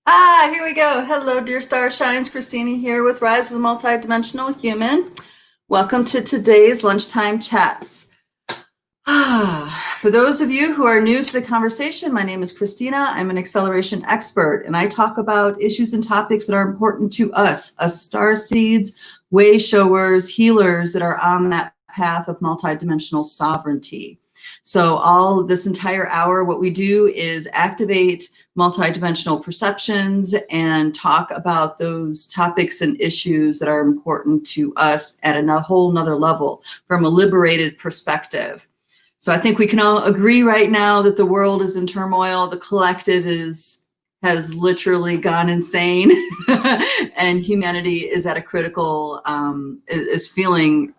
Here we go. Hello, dear star shines. Christina here with Rise of the Multidimensional Human. Welcome to today's lunchtime chats. For those of you who are new to the conversation, my name is Christina. I'm an acceleration expert, and I talk about issues and topics that are important to us star seeds, way showers, healers that are on that path of multidimensional sovereignty. So all this entire hour, what we do is activate multidimensional perceptions and talk about those topics and issues that are important to us at a whole nother level from a liberated perspective. So I think we can all agree right now that the world is in turmoil. The collective has literally gone insane and humanity is at a critical, is feeling,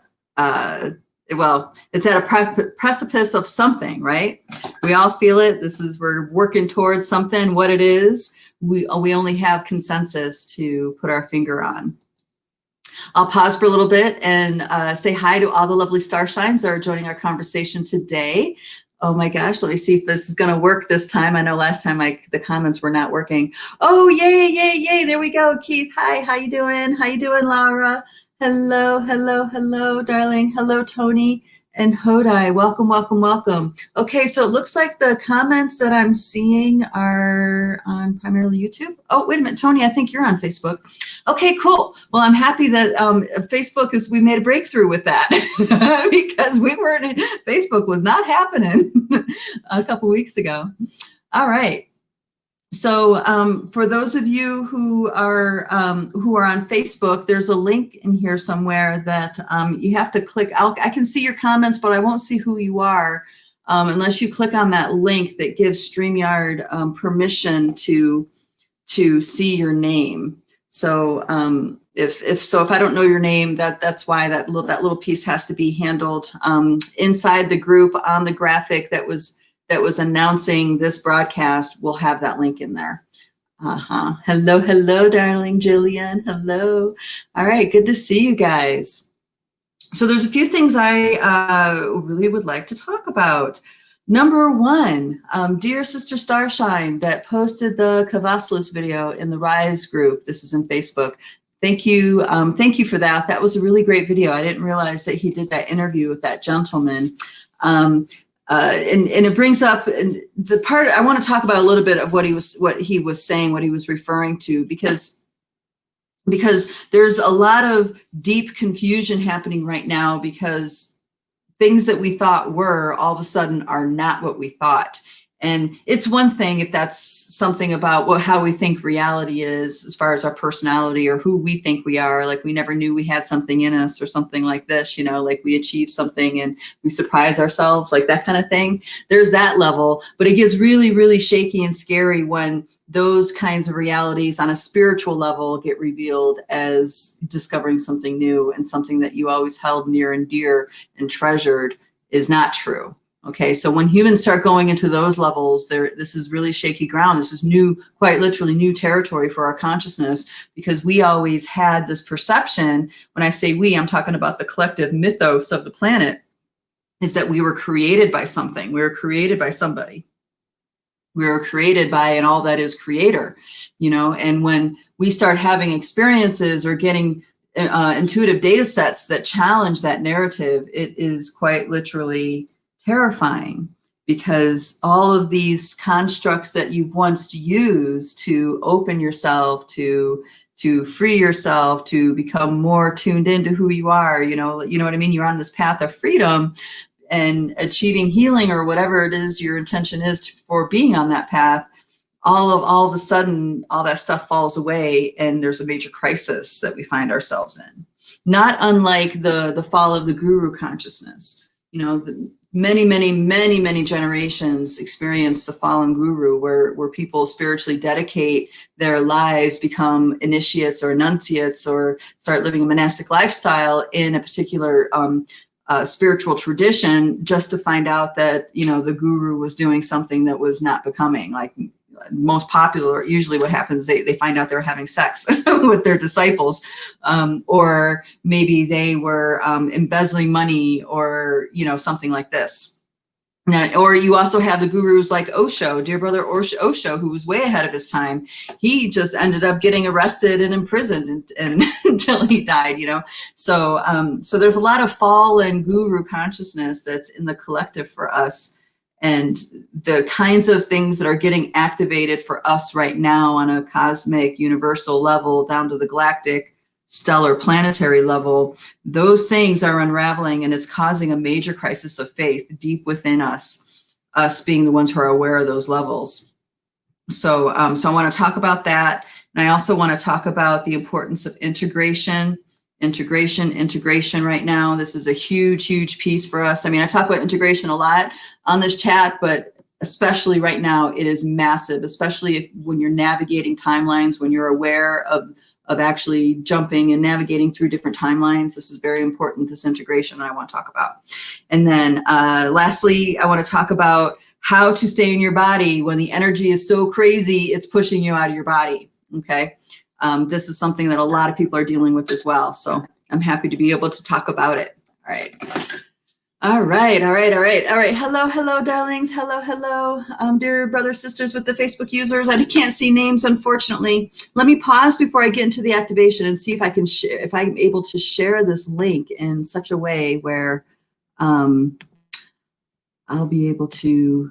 well, it's at a precipice of something, right? We all feel it. We're working towards something. What it is, we only have consensus to put our finger on. I'll pause for a little bit and say hi to all the lovely star shines that are joining our conversation today. Oh my gosh, let me see if this is going to work this time. I know last time the comments were not working. Oh, yay, yay, yay. There we go. Keith, hi, how you doing? How you doing, Laura? Hello, hello, hello, darling. Hello, Tony and Hodai. Welcome, welcome, welcome. Okay, so it looks like the comments that I'm seeing are on primarily YouTube. Oh, wait a minute, Tony, I think you're on Facebook. Okay, cool. Well, I'm happy that Facebook we made a breakthrough with that because Facebook was not happening a couple weeks ago. All right. So for those of you who are on Facebook, there's a link in here somewhere that you have to click. I can see your comments, but I won't see who you are unless you click on that link that gives Streamyard permission to see your name. So if I don't know your name, that's why that little piece has to be handled inside the group on the graphic that was announcing this broadcast. We'll have that link in there. Hello, hello, darling Jillian. Hello. All right, good to see you guys. So there's a few things I really would like to talk about. Number one, dear Sister Starshine that posted the Kavaslis video in the Rise group. This is in Facebook. Thank you for that. That was a really great video. I didn't realize that he did that interview with that gentleman. And it brings up the part I want to talk about a little bit of what he was saying, what he was referring to, because there's a lot of deep confusion happening right now because things that we thought were all of a sudden are not what we thought. And it's one thing if that's something about how we think reality is as far as our personality or who we think we are, like we never knew we had something in us or something like this, like we achieved something and we surprise ourselves, like that kind of thing. There's that level, but it gets really, really shaky and scary when those kinds of realities on a spiritual level get revealed as discovering something new and something that you always held near and dear and treasured is not true. Okay, so when humans start going into those levels, this is really shaky ground. This is new, quite literally new territory for our consciousness, because we always had this perception. When I say we, I'm talking about the collective mythos of the planet, is that we were created by something. We were created by somebody. We were created by an all that is creator, and when we start having experiences or getting intuitive data sets that challenge that narrative, it is quite literally terrifying, because all of these constructs that you've once used to open yourself, to free yourself, to become more tuned into who you are, you know what I mean? You're on this path of freedom and achieving healing or whatever it is your intention is for being on that path. All of a sudden, all that stuff falls away and there's a major crisis that we find ourselves in. Not unlike the fall of the guru consciousness. Many generations experience the fallen guru, where people spiritually dedicate their lives, become initiates or enunciates, or start living a monastic lifestyle in a particular spiritual tradition, just to find out that the guru was doing something that was not becoming. Like most popular, usually what happens, they find out they're having sex with their disciples, or maybe they were embezzling money, or something like this. Now, or you also have the gurus like Osho, dear brother Osho, who was way ahead of his time. He just ended up getting arrested and imprisoned and until he died, you know. So, so there's a lot of fallen guru consciousness that's in the collective for us, and the kinds of things that are getting activated for us right now on a cosmic, universal level, down to the galactic, stellar, planetary level, those things are unraveling, and it's causing a major crisis of faith deep within us being the ones who are aware of those levels. So, so I want to talk about that. And I also want to talk about the importance of integration right now. This is a huge, huge piece for us. I mean, I talk about integration a lot on this chat, but especially right now, it is massive, especially when you're navigating timelines, when you're aware of actually jumping and navigating through different timelines. This is very important, this integration that I want to talk about. And then lastly, I want to talk about how to stay in your body when the energy is so crazy, it's pushing you out of your body, okay? This is something that a lot of people are dealing with as well. So I'm happy to be able to talk about it. All right. All right. Hello, darlings. Hello. Dear brothers, sisters with the Facebook users. I can't see names, unfortunately. Let me pause before I get into the activation and see if I can if I'm able to share this link in such a way where I'll be able to,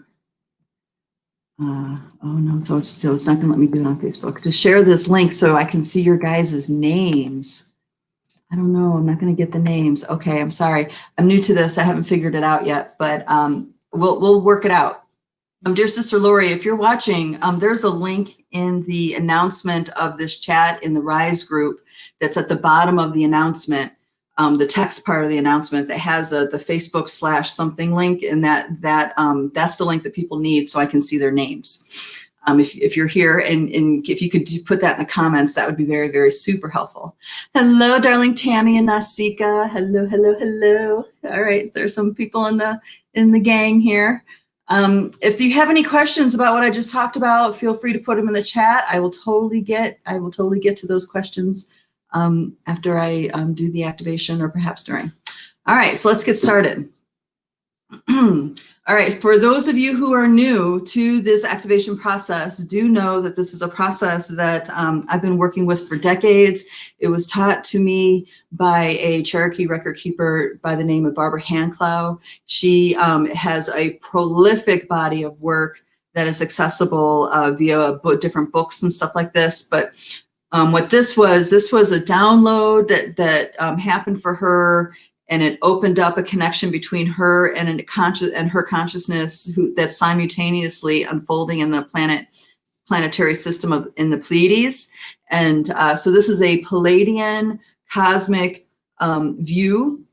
oh no, so it's not gonna let me do it on Facebook. To share this link so I can see your guys' names. I don't know, I'm not gonna get the names. Okay, I'm sorry. I'm new to this, I haven't figured it out yet, but we'll work it out. Dear Sister Lori, if you're watching, there's a link in the announcement of this chat in the Rise group that's at the bottom of the announcement, the text part of the announcement that has the Facebook /something link, and that's the link that people need so I can see their names. If you're here, and if you could put that in the comments, that would be very, very super helpful. Hello, darling Tammy and Nasika. Hello. All right, there's some people in the gang here. If you have any questions about what I just talked about, feel free to put them in the chat. I will totally get to those questions after I do the activation, or perhaps during. All right, so let's get started. All right, for those of you who are new to this activation process, do know that this is a process that I've been working with for decades. It was taught to me by a Cherokee record keeper by the name of Barbara Hanclow. She has a prolific body of work that is accessible via different books and stuff like this. But what this was a download that happened for her, and it opened up a connection between her and her consciousness that's simultaneously unfolding in the planetary system in the Pleiades. And so this is a Palladian cosmic view,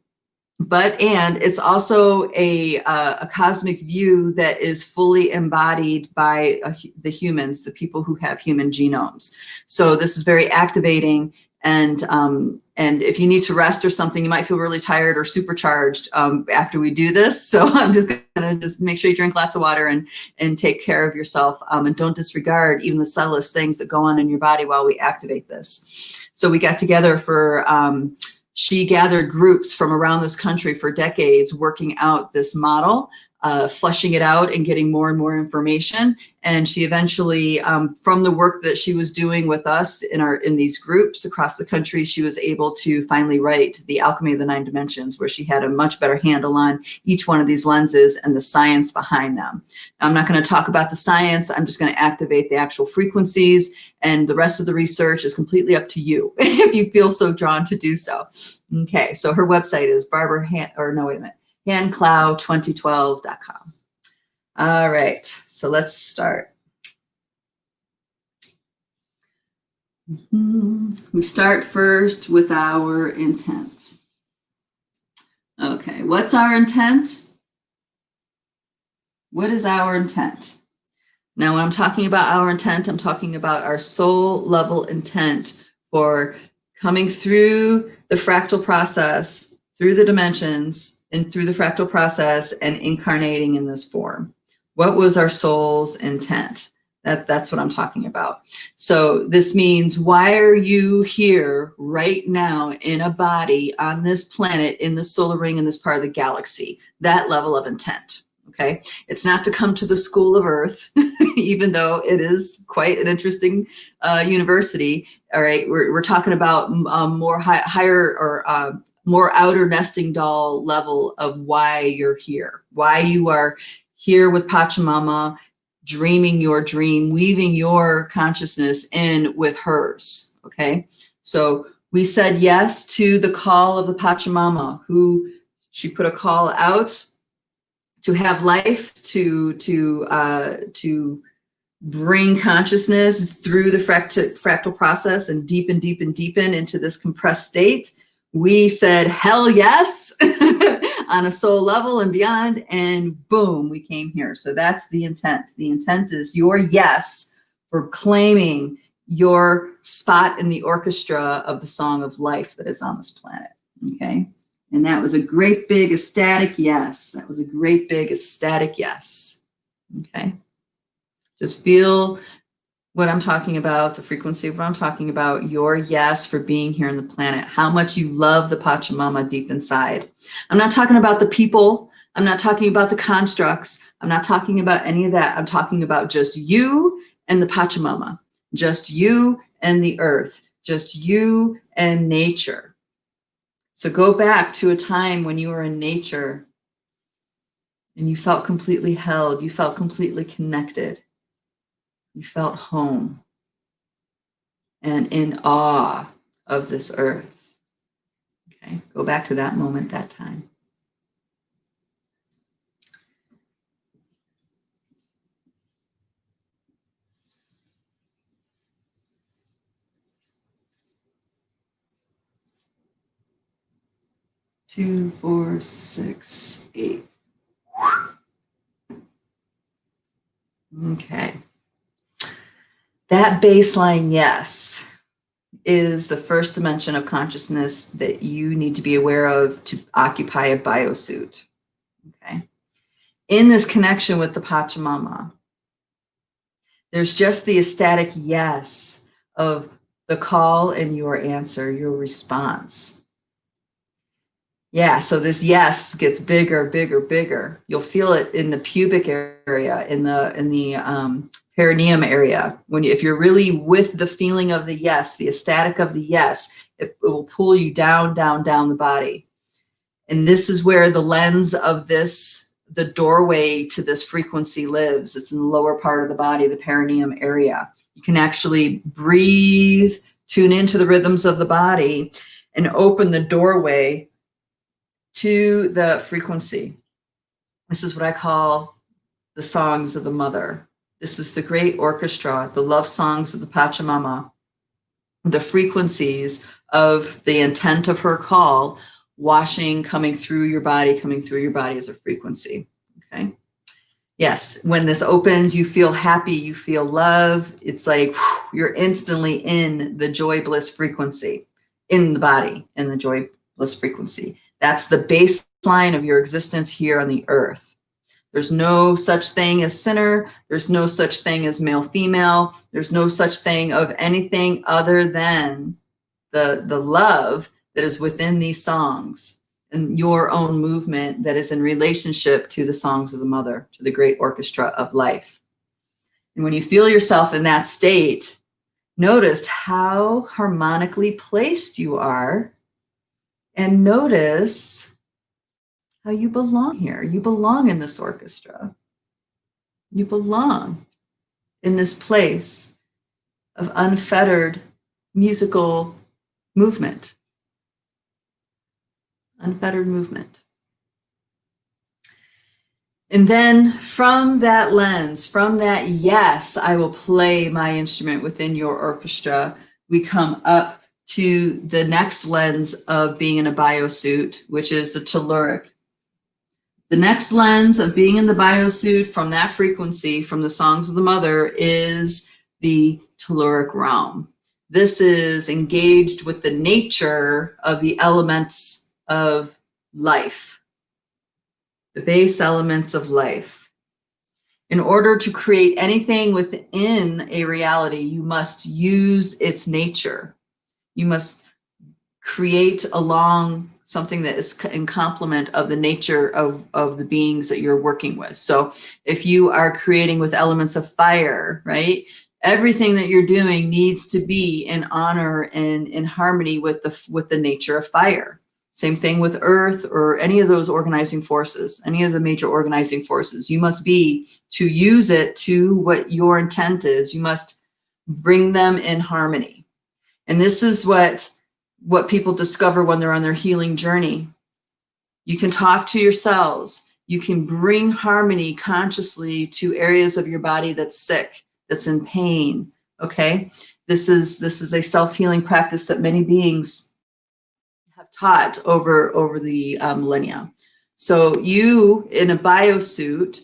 and it's also a cosmic view that is fully embodied by the humans, the people who have human genomes. So this is very activating. And if you need to rest or something, you might feel really tired or supercharged after we do this. So I'm just gonna make sure you drink lots of water and take care of yourself, and don't disregard even the subtlest things that go on in your body while we activate this. So we got together for, she gathered groups from around this country for decades working out this model, fleshing it out and getting more and more information. And she eventually, from the work that she was doing with us in these groups across the country, she was able to finally write The Alchemy of the Nine Dimensions, where she had a much better handle on each one of these lenses and the science behind them. Now, I'm not going to talk about the science. I'm just going to activate the actual frequencies, and the rest of the research is completely up to you if you feel so drawn to do so. Okay, so her website is hanclow2012.com. All right, so let's start. We start first with our intent. Okay, what's our intent? What is our intent? Now, when I'm talking about our intent, I'm talking about our soul level intent for coming through the fractal process, through the dimensions, and through the fractal process, and incarnating in this form. What was our soul's intent? That's what I'm talking about. So this means, why are you here right now in a body on this planet, in the solar ring, in this part of the galaxy? That level of intent, Okay, it's not to come to the School of Earth, even though it is quite an interesting university. All right, we're talking about more higher or more outer nesting doll level of why you're here, why you are here with Pachamama, dreaming your dream, weaving your consciousness in with hers. Okay, so we said yes to the call of the Pachamama, who she put a call out to have life, to bring consciousness through the fractal process and deepen into this compressed state. We said hell yes on a soul level and beyond, and boom, we came here. So that's the intent. The intent is your yes for claiming your spot in the orchestra of the song of life that is on this planet. Okay. And that was a great big ecstatic yes. That was a great big ecstatic yes. Okay. Just feel what I'm talking about, the frequency of what I'm talking about, your yes for being here on the planet, how much you love the Pachamama deep inside. I'm not talking about the people. I'm not talking about the constructs. I'm not talking about any of that. I'm talking about just you and the Pachamama, just you and the earth, just you and nature. So go back to a time when you were in nature and you felt completely held, you felt completely connected, you felt home and in awe of this earth. Okay, go back to that moment, that time. Two, 4, 6, 8. Okay. That baseline yes is the first dimension of consciousness that you need to be aware of to occupy a biosuit. Okay. In this connection with the Pachamama, there's just the ecstatic yes of the call and your answer, your response. Yeah, so this yes gets bigger, bigger, bigger. You'll feel it in the pubic area, in the perineum area. If you're really with the feeling of the yes, the ecstatic of the yes, it will pull you down, down, down the body. And this is where the lens of this, the doorway to this frequency lives. It's in the lower part of the body, the perineum area. You can actually breathe, tune into the rhythms of the body, and open the doorway to the frequency. This is what I call the songs of the mother. This is the great orchestra, the love songs of the Pachamama, the frequencies of the intent of her call, washing, coming through your body as a frequency. Okay. Yes, when this opens, you feel happy, you feel love. It's like whew, you're instantly in the joy bliss frequency, in the body, in the joy bliss frequency. That's the baseline of your existence here on the earth. There's no such thing as sinner. There's no such thing as male, female. There's no such thing of anything other than the love that is within these songs and your own movement that is in relationship to the songs of the mother, to the great orchestra of life. And when you feel yourself in that state, notice how harmonically placed you are. And notice how you belong here. You belong in this orchestra. You belong in this place of unfettered musical movement. Unfettered movement. And then from that lens, from that yes, I will play my instrument within your orchestra, we come up to the next lens of being in a biosuit, which is the telluric. The next lens of being in the biosuit from that frequency, from the songs of the mother, is the telluric realm. This is engaged with the nature of the elements of life, the base elements of life. In order to create anything within a reality, you must use its nature. You must create alongside something that is in complement of the nature of the beings that you're working with. So if you are creating with elements of fire, right, everything that you're doing needs to be in honor and in harmony with the nature of fire. Same thing with earth or any of those organizing forces, any of the major organizing forces. You must be to use it to what your intent is. You must bring them in harmony. And this is what people discover when they're on their healing journey. You can talk to yourselves. You can bring harmony consciously to areas of your body that's sick, that's in pain. Okay, this is a self-healing practice that many beings have taught over the millennia. So you, in a biosuit,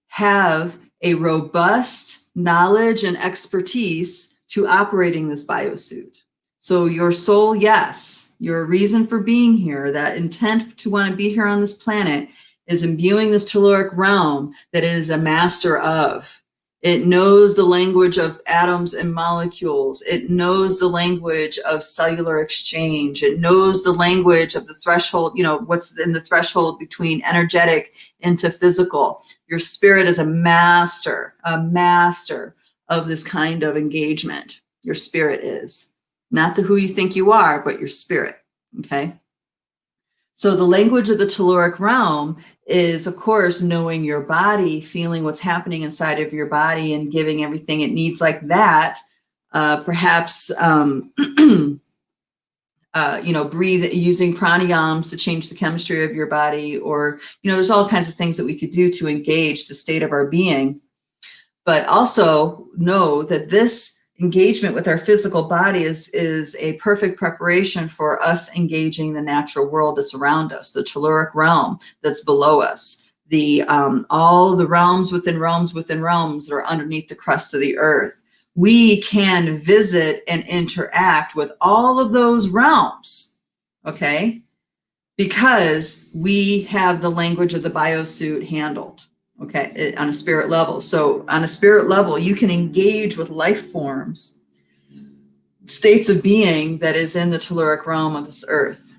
have a robust knowledge and expertise to operating this biosuit. So your soul, yes, your reason for being here, that intent to want to be here on this planet, is imbuing this telluric realm that is a master of. It knows the language of atoms and molecules. It knows the language of cellular exchange. It knows the language of the threshold, what's in the threshold between energetic into physical. Your spirit is a master of this kind of engagement. Your spirit is. Not the who you think you are, but your spirit, okay? So the language of the telluric realm is, of course, knowing your body, feeling what's happening inside of your body and giving everything it needs like that. Perhaps, breathe, using pranayams to change the chemistry of your body, or, there's all kinds of things that we could do to engage the state of our being. But also know that this engagement with our physical body is a perfect preparation for us engaging the natural world that's around us, the telluric realm that's below us, all the realms within realms within realms that are underneath the crust of the earth. We can visit and interact with all of those realms, okay? Because we have the language of the biosuit handled. Okay, on a spirit level. So on a spirit level, you can engage with life forms, states of being that is in the telluric realm of this earth.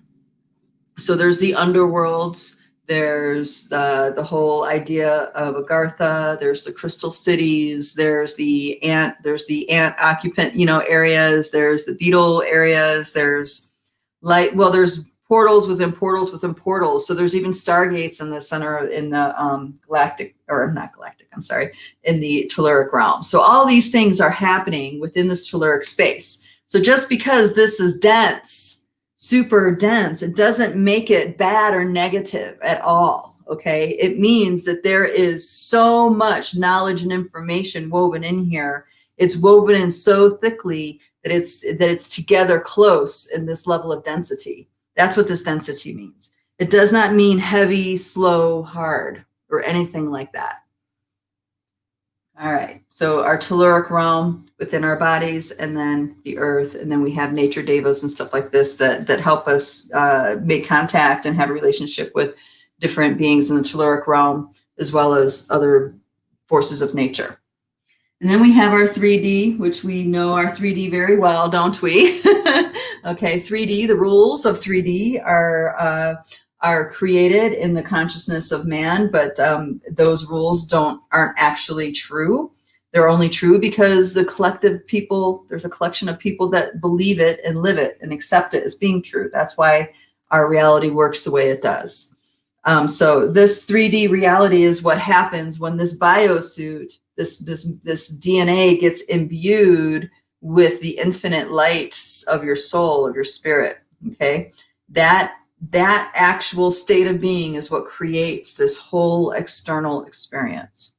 So there's the underworlds, there's the whole idea of Agartha, there's the crystal cities, there's the ant occupant, areas, there's the beetle areas, there's there's portals within portals within portals. So there's even stargates in the center, in the in the telluric realm. So all these things are happening within this telluric space. So just because this is dense, super dense, it doesn't make it bad or negative at all. Okay, it means that there is so much knowledge and information woven in here. It's woven in so thickly that it's together close in this level of density. That's what this density means. It does not mean heavy, slow, hard, or anything like that. All right, so our telluric realm within our bodies, and then the earth, and then we have nature devas and stuff like this that help us make contact and have a relationship with different beings in the telluric realm, as well as other forces of nature. And then we have our 3D, which we know our 3D very well, don't we? Okay, 3D, the rules of 3D are created in the consciousness of man, but those rules aren't actually true. They're only true because there's a collection of people that believe it and live it and accept it as being true. That's why our reality works the way it does. So this 3D reality is what happens when this biosuit, this DNA gets imbued with the infinite light of your soul, of your spirit, okay? That actual state of being is what creates this whole external experience.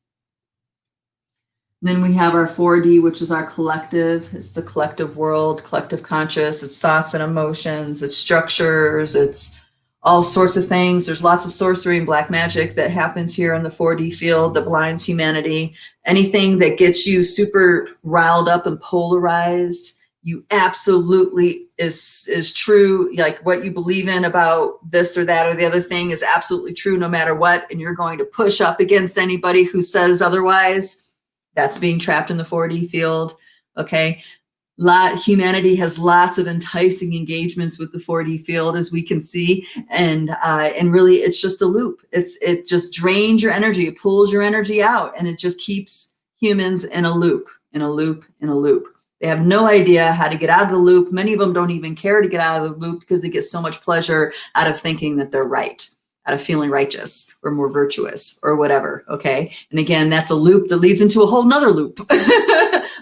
Then we have our 4D, which is our collective. It's the collective world, collective conscious. It's thoughts and emotions. It's structures. It's all sorts of things. There's lots of sorcery and black magic that happens here in the 4D field that blinds humanity. Anything that gets you super riled up and polarized, you absolutely is true. Like what you believe in about this or that or the other thing is absolutely true no matter what. And you're going to push up against anybody who says otherwise. That's being trapped in the 4D field. Okay. Humanity has lots of enticing engagements with the 4D field, as we can see, and really it's just a loop. It just drains your energy, it pulls your energy out, and it just keeps humans in a loop, in a loop, in a loop. They have no idea how to get out of the loop. Many of them don't even care to get out of the loop because they get so much pleasure out of thinking that they're right, out of feeling righteous or more virtuous or whatever. Okay, and again, that's a loop that leads into a whole nother loop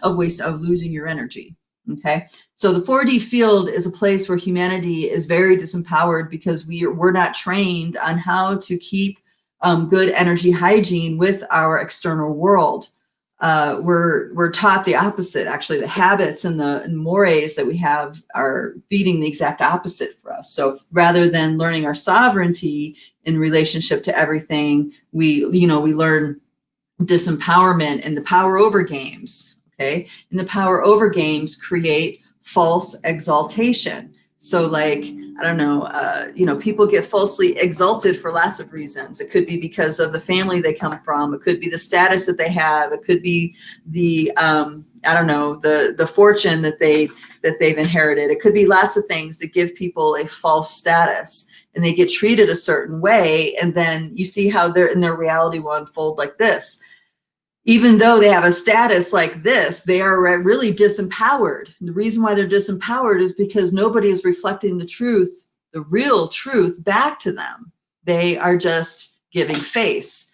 of waste of losing your energy. Okay, so the 4D field is a place where humanity is very disempowered because we're not trained on how to keep good energy hygiene with our external world. We're taught the opposite. Actually, the habits and the mores that we have are feeding the exact opposite for us. So rather than learning our sovereignty in relationship to everything, we learn disempowerment and the power over games. Okay, and the power over games create false exaltation. So like, I don't know, people get falsely exalted for lots of reasons. It could be because of the family they come from. It could be the status that they have. It could be the, the fortune that they've inherited. It could be lots of things that give people a false status, and they get treated a certain way. And then you see how their reality will unfold like this. Even though they have a status like this, they are really disempowered. And the reason why they're disempowered is because nobody is reflecting the truth, the real truth, back to them. They are just giving face.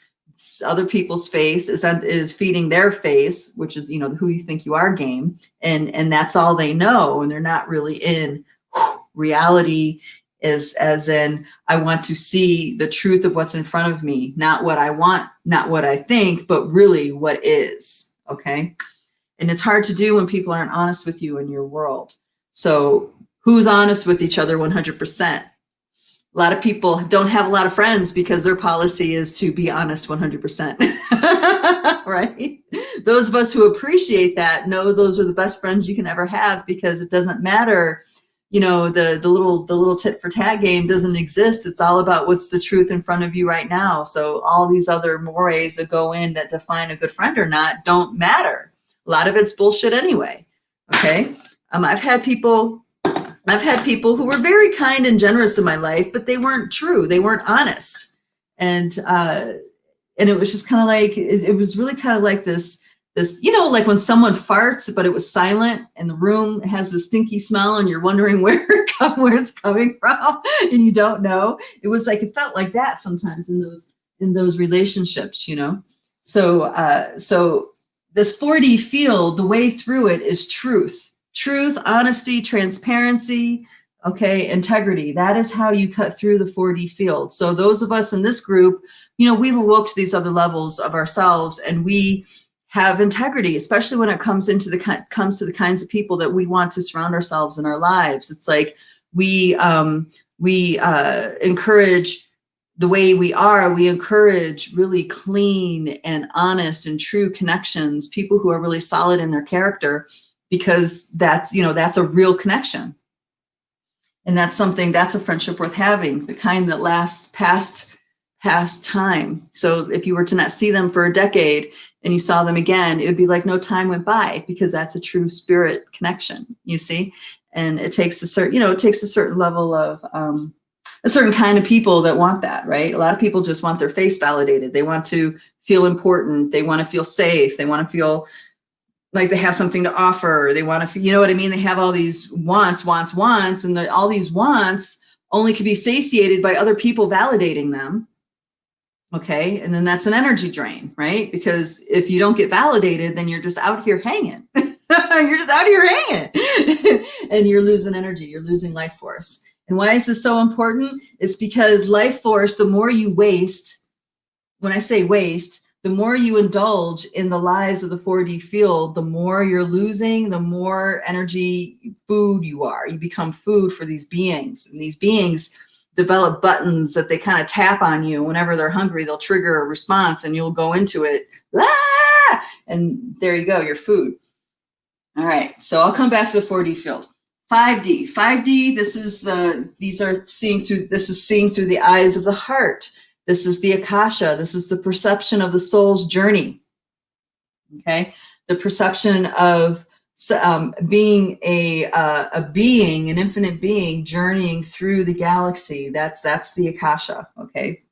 Other people's face is feeding their face, which is, who you think you are game. And that's all they know. And they're not really in reality, as in, I want to see the truth of what's in front of me, not what I want, not what I think, but really what is. Okay. And it's hard to do when people aren't honest with you in your world. So who's honest with each other 100%? A lot of people don't have a lot of friends because their policy is to be honest 100%. Right? Those of us who appreciate that know those are the best friends you can ever have, because it doesn't matter. The little tit for tat game doesn't exist. It's all about what's the truth in front of you right now. So all these other mores that go in that define a good friend or not don't matter. A lot of it's bullshit anyway. Okay. I've had people who were very kind and generous in my life, but they weren't true. They weren't honest. And it was just kind of like, it was really kind of like this, like when someone farts, but it was silent and the room has the stinky smell and you're wondering where it's coming from and you don't know. It was like, it felt like that sometimes in those relationships, So this 4D field, the way through it is truth, honesty, transparency, okay, integrity. That is how you cut through the 4D field. So those of us in this group, we've awoke to these other levels of ourselves, and we have integrity, especially when it comes to the kinds of people that we want to surround ourselves in our lives. It's like we encourage the way we are. We encourage really clean and honest and true connections, people who are really solid in their character, because that's a real connection. And that's a friendship worth having, the kind that lasts past time. So if you were to not see them for a decade and you saw them again, it would be like no time went by, because that's a true spirit connection, you see? And it takes a certain level of, a certain kind of people that want that, right? A lot of people just want their face validated. They want to feel important. They want to feel safe. They want to feel like they have something to offer. They want to, you know what I mean? They have all these wants, and all these wants only can be satiated by other people validating them. Okay. And then that's an energy drain, right? Because if you don't get validated, then you're just out here hanging. You're just out here hanging and you're losing energy. You're losing life force. And why is this so important? It's because life force, the more you waste, when I say waste, the more you indulge in the lies of the 4D field, the more you're losing, the more energy food you are. You become food for these beings, and these beings develop buttons that they kind of tap on you. Whenever they're hungry, they'll trigger a response and you'll go into it. Ah! And there you go, your food. All right, so I'll come back to the 4D field. 5D, this is seeing through the eyes of the heart. This is the Akasha. This is the perception of the soul's journey. Okay, the perception of being a being, an infinite being journeying through the galaxy. That's the Akasha, okay?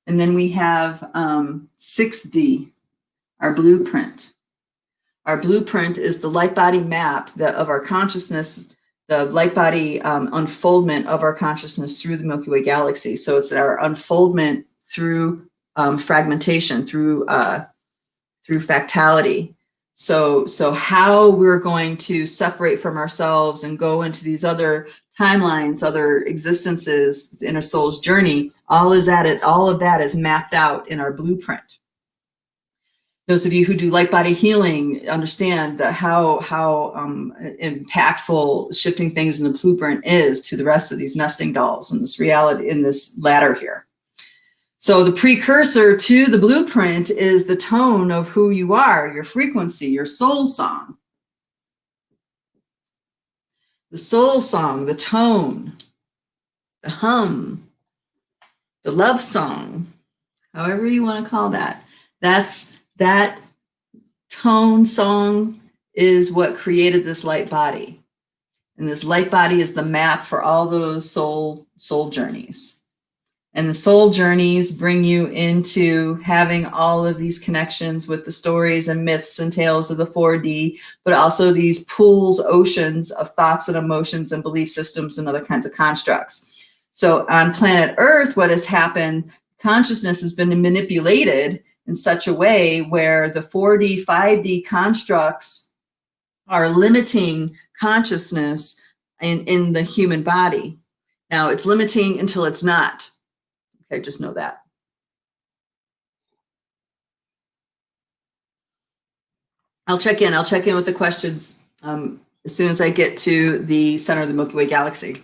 And then we have 6D, our blueprint. Our blueprint is the light body map of our consciousness, the light body unfoldment of our consciousness through the Milky Way galaxy. So it's our unfoldment through fragmentation, through fractality. So how we're going to separate from ourselves and go into these other timelines, other existences in a soul's journey, all of that is mapped out in our blueprint. Those of you who do light body healing understand that how impactful shifting things in the blueprint is to the rest of these nesting dolls in this reality, in this ladder here. So the precursor to the blueprint is the tone of who you are, your frequency, your soul song. The soul song, the tone, the hum, the love song, however you want to call that. That tone song is what created this light body. And this light body is the map for all those soul journeys. And the soul journeys bring you into having all of these connections with the stories and myths and tales of the 4D, but also these pools, oceans of thoughts and emotions and belief systems and other kinds of constructs. So on planet Earth, what has happened, consciousness has been manipulated in such a way where the 4D, 5D constructs are limiting consciousness in the human body. Now, it's limiting until it's not. Okay, just know that. I'll check in with the questions as soon as I get to the center of the Milky Way galaxy.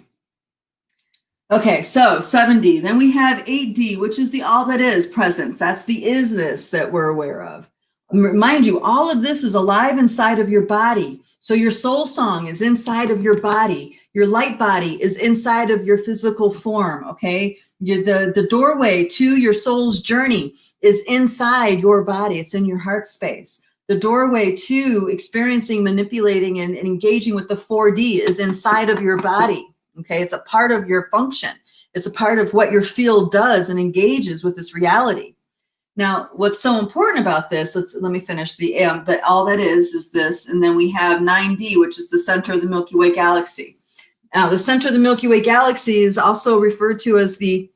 Okay, so 7D. Then we have 8D, which is the all that is presence. That's the isness that we're aware of. Mind you, all of this is alive inside of your body. So your soul song is inside of your body. Your light body is inside of your physical form, okay? The doorway to your soul's journey is inside your body. It's in your heart space. The doorway to experiencing, manipulating, and engaging with the 4D is inside of your body, okay? It's a part of your function. It's a part of what your field does and engages with this reality. Now, what's so important about this, let me finish the all that is this, and then we have 9D, which is the center of the Milky Way galaxy. Now, the center of the Milky Way galaxy is also referred to as the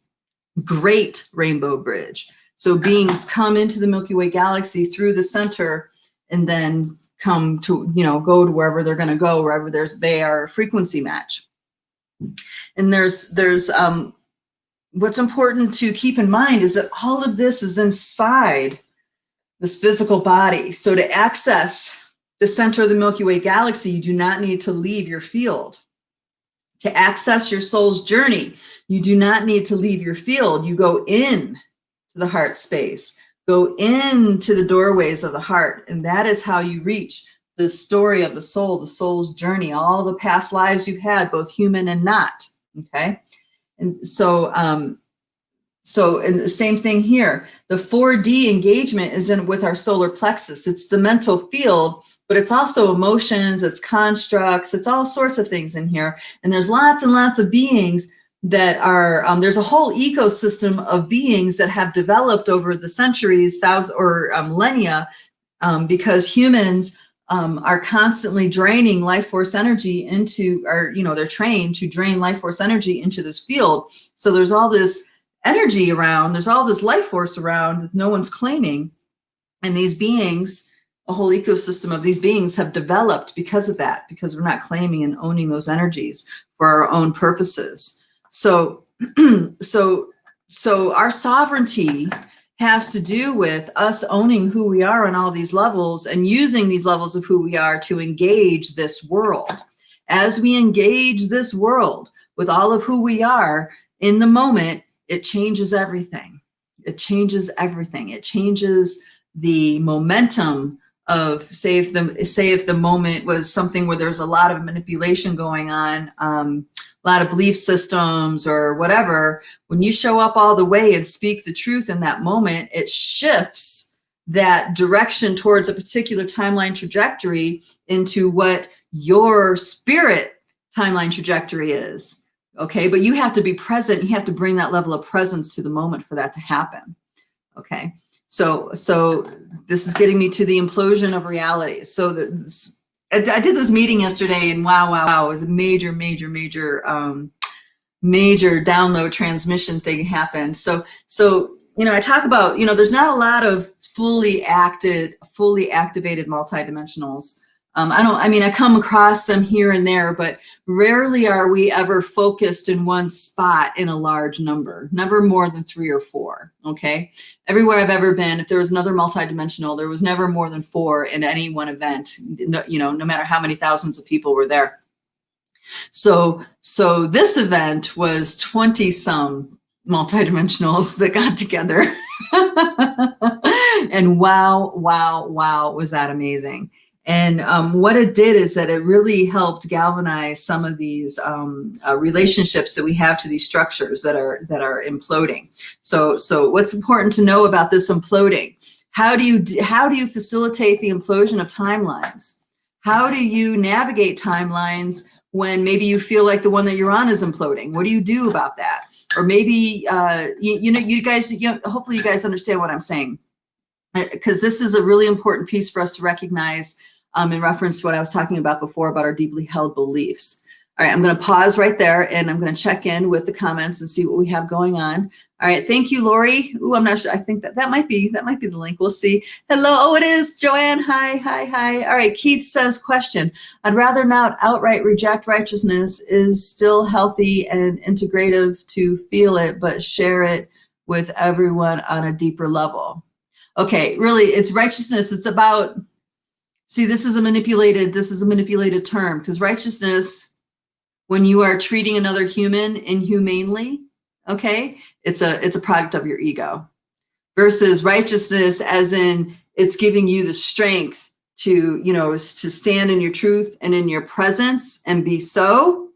Great Rainbow Bridge. So beings come into the Milky Way galaxy through the center and then come to, go to wherever they're going to go, wherever they are a frequency match. And there's what's important to keep in mind is that all of this is inside this physical body. So to access the center of the Milky Way galaxy, you do not need to leave your field. To access your soul's journey, you do not need to leave your field. You go in to the heart space, go into the doorways of the heart, and that is how you reach the story of the soul's journey, all the past lives you've had, both human and not, okay? And so, and the same thing here, the 4D engagement is with our solar plexus. It's the mental field, but it's also emotions, it's constructs, it's all sorts of things in here. And there's lots and lots of beings that are, there's a whole ecosystem of beings that have developed over the centuries, millennia, because humans are constantly draining life force energy into, they're trained to drain life force energy into this field. So there's all this energy around, there's all this life force around that no one's claiming. And these beings, a whole ecosystem of these beings have developed because of that, because we're not claiming and owning those energies for our own purposes. So our sovereignty has to do with us owning who we are on all these levels and using these levels of who we are to engage this world. As we engage this world with all of who we are in the moment, it changes everything. It changes everything. It changes the momentum of, say if the moment was something where there's a lot of manipulation going on, a lot of belief systems or whatever, when you show up all the way and speak the truth in that moment, it shifts that direction towards a particular timeline trajectory into what your spirit timeline trajectory is. Okay, but you have to be present. You have to bring that level of presence to the moment for that to happen. Okay, so this is getting me to the implosion of reality. So I did this meeting yesterday, and wow, it was a major download transmission thing happened. So I talk about, there's not a lot of fully activated multidimensionals. I come across them here and there, but rarely are we ever focused in one spot in a large number, never more than 3 or 4, okay? Everywhere I've ever been, if there was another multidimensional, there was never more than 4 in any one event, no matter how many thousands of people were there. So this event was 20 some multidimensionals that got together. And wow, was that amazing. And what it did is that it really helped galvanize some of these relationships that we have to these structures that are imploding. So what's important to know about this imploding? How do you facilitate the implosion of timelines? How do you navigate timelines when maybe you feel like the one that you're on is imploding? What do you do about that? Or maybe you guys, hopefully you guys understand what I'm saying, because this is a really important piece for us to recognize. In reference to what I was talking about before about our deeply held beliefs. All right, I'm going to pause right there, and I'm going to check in with the comments and see what we have going on. All right, thank you, Lori. Ooh, I'm not sure. I think that might be the link. We'll see. Hello. Oh, it is. Joanne. Hi. All right. Keith says, question. I'd rather not outright reject righteousness is still healthy and integrative to feel it, but share it with everyone on a deeper level. Okay, really, it's righteousness. It's about. See, this is a manipulated term, because righteousness, when you are treating another human inhumanely, okay, it's a product of your ego, versus righteousness as in it's giving you the strength to, to stand in your truth and in your presence and be so.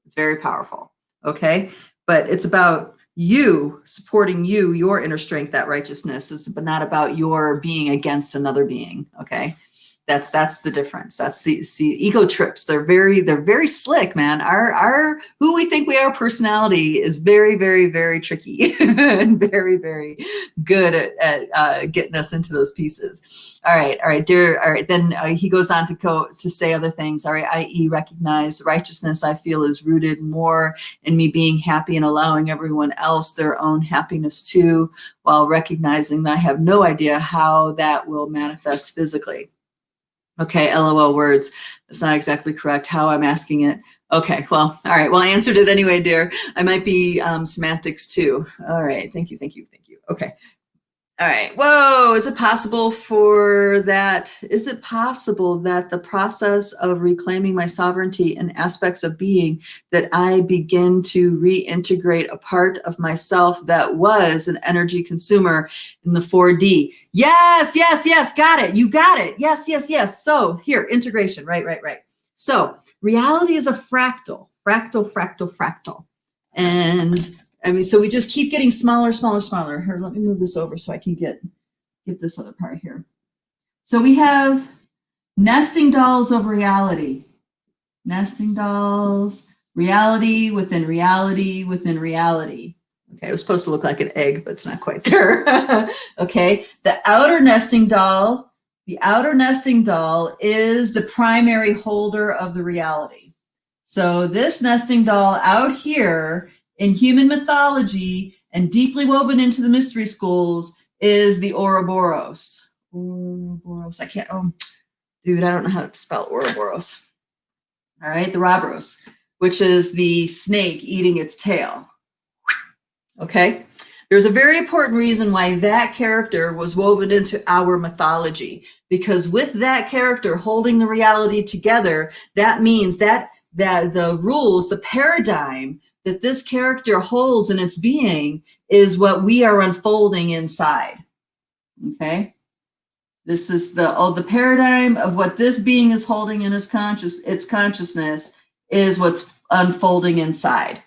It's very powerful, okay? But it's about you supporting your inner strength, that righteousness is, but not about your being against another being. Okay. That's the difference. That's the ego trips. They're very slick, man. Our who we think we are personality is very tricky and very good at getting us into those pieces. All right, dear. All right, then he goes on to say other things. All right, i.e., recognize the righteousness I feel is rooted more in me being happy and allowing everyone else their own happiness too, while recognizing that I have no idea how that will manifest physically. Okay, LOL words. That's not exactly correct how I'm asking it. Okay, well, all right. Well, I answered it anyway, dear. I might be semantics too. All right, thank you. Okay. All right. Whoa, is it possible that the process of reclaiming my sovereignty in aspects of being that I begin to reintegrate a part of myself that was an energy consumer in the 4D? Yes. Got it. You got it. Yes. So here, integration. Right. So reality is a fractal. And so we just keep getting smaller. Here, let me move this over so I can get this other part here. So we have nesting dolls of reality. Nesting dolls, reality within reality within reality. Okay, it was supposed to look like an egg, but it's not quite there. Okay, the outer nesting doll is the primary holder of the reality. So this nesting doll out here in human mythology and deeply woven into the mystery schools is the Ouroboros. Ouroboros, I don't know how to spell Ouroboros. All right, the Ouroboros, which is the snake eating its tail. Okay, there's a very important reason why that character was woven into our mythology, because with that character holding the reality together, that means that the rules, the paradigm that this character holds in its being is what we are unfolding inside. Okay, this is the paradigm of what this being is holding in its consciousness is what's unfolding inside.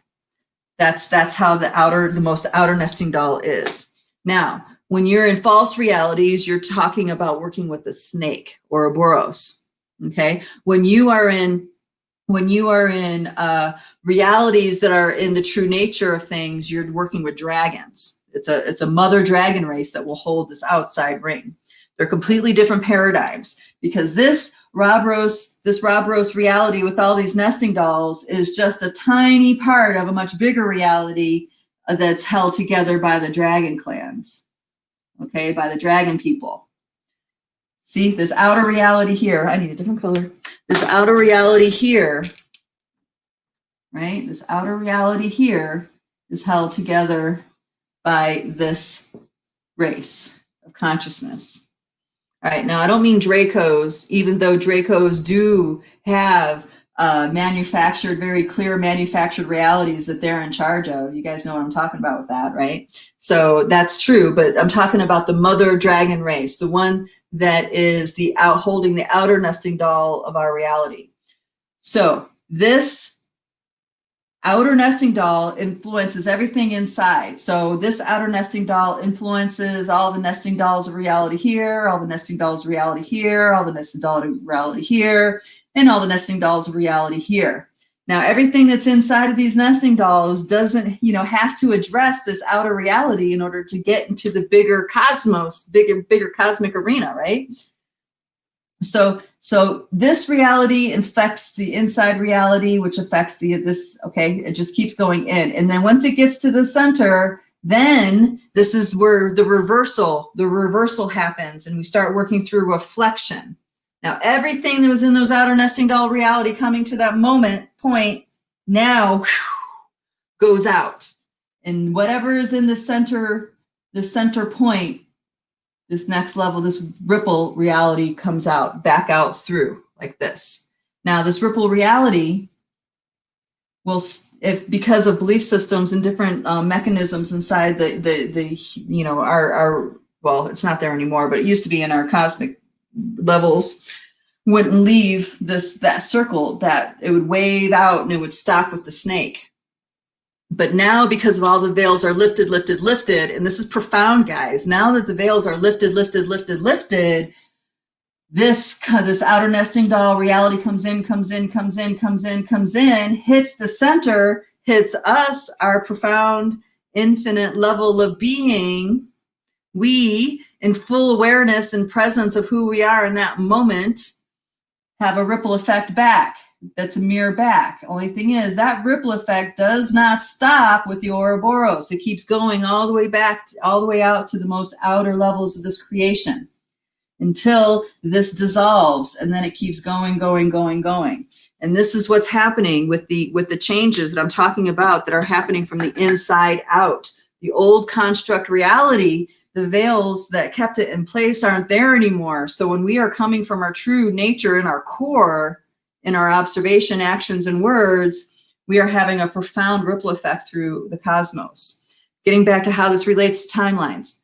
That's how the most outer nesting doll is. Now, When you're in false realities, you're talking about working with a snake or a boros. Okay. When you are in realities that are in the true nature of things, you're working with dragons. It's a mother dragon race that will hold this outside ring. They're completely different paradigms, because this Robros reality with all these nesting dolls is just a tiny part of a much bigger reality that's held together by the dragon clans, okay, by the dragon people. See, this outer reality here, I need a different color. This outer reality here, right? This outer reality here is held together by this race of consciousness. All right, now I don't mean Dracos, even though Dracos do have manufactured, very clear manufactured realities that they're in charge of. You guys know what I'm talking about with that, right? So that's true, but I'm talking about the mother dragon race, the one that is holding the outer nesting doll of our reality. So this outer nesting doll influences everything inside. So this outer nesting doll influences all the nesting dolls of reality here, all the nesting dolls of reality here, all the nesting dolls of reality here, and all the nesting dolls of reality here. Now, everything that's inside of these nesting dolls doesn't, has to address this outer reality in order to get into the bigger cosmos, bigger cosmic arena, right? So this reality affects the inside reality, which affects this, okay, it just keeps going in. And then once it gets to the center, then this is where the reversal happens, and we start working through reflection. Now, everything that was in those outer nesting doll reality coming to that point now goes out. And whatever is in the center point, this next level, this ripple reality comes back out through like this. Now, this ripple reality will, because of belief systems and different mechanisms inside well, it's not there anymore, but it used to be in our cosmic levels, wouldn't leave that circle, that it would wave out and it would stop with the snake. But now, because of all the veils are lifted, and this is profound, guys. Now that the veils are lifted, this outer nesting doll reality comes in, hits the center, hits us, our profound, infinite level of being. We, in full awareness and presence of who we are in that moment, have a ripple effect back. That's a mirror back. Only thing is, that ripple effect does not stop with the Ouroboros. It keeps going all the way back, all the way out to the most outer levels of this creation until this dissolves, and then it keeps going. And this is what's happening with the changes that I'm talking about that are happening from the inside out. The old construct reality, the veils that kept it in place aren't there anymore. So when we are coming from our true nature in our core, in our observation, actions, and words, we are having a profound ripple effect through the cosmos. Getting back to how this relates to timelines.